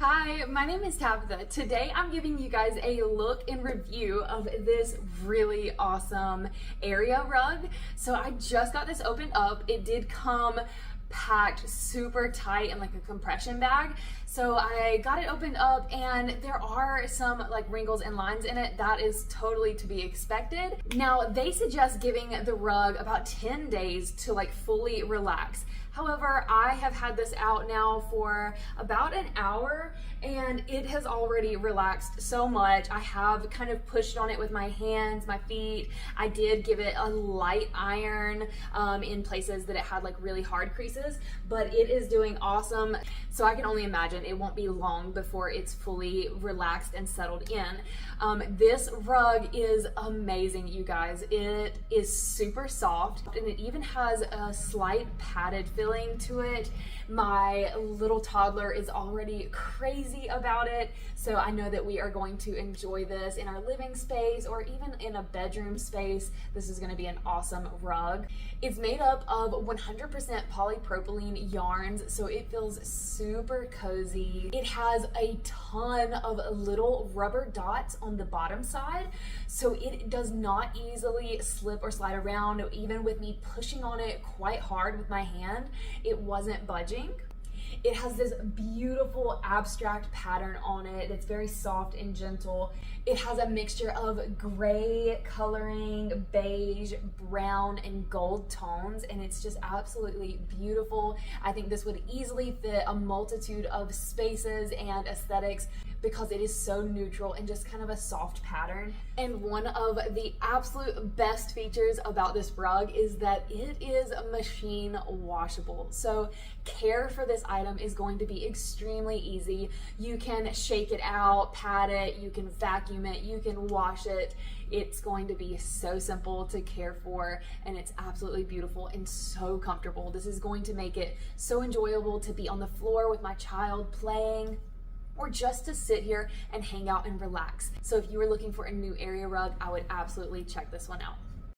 Hi, my name is Tabitha. Today I'm giving you guys a look and review of this really awesome area rug. So I just got this opened up. It did come packed super tight in like a compression bag. So I got it opened up and there are some like wrinkles and lines in it. That is totally to be expected. Now they suggest giving the rug about 10 days to like fully relax. However, I have had this out now for about an hour and it has already relaxed so much. I have kind of pushed on it with my hands, my feet. I did give it a light iron in places that it had like really hard creases, but it is doing awesome. So I can only imagine it won't be long before it's fully relaxed and settled in. This rug is amazing, you guys. It is super soft and it even has a slight padded feeling to it. My little toddler is already crazy about it, so I know that we are going to enjoy this in our living space or even in a bedroom space. This is going to be an awesome rug. It's made up of 100% polypropylene yarns, so it feels super cozy. It has a ton of little rubber dots on the bottom side, so it does not easily slip or slide around. Even with me pushing on it quite hard with my hand, it wasn't budging. It has this beautiful abstract pattern on it. It's very soft and gentle. It has a mixture of gray coloring, beige, brown, and gold tones, and it's just absolutely beautiful. I think this would easily fit a multitude of spaces and aesthetics because it is so neutral and just kind of a soft pattern. And one of the absolute best features about this rug is that it is machine washable. So care for this item is going to be extremely easy. You can shake it out, pat it, you can vacuum it, you can wash it. It's going to be so simple to care for, and it's absolutely beautiful and so comfortable. This is going to make it so enjoyable to be on the floor with my child playing, or just to sit here and hang out and relax. So if you were looking for a new area rug, I would absolutely check this one out.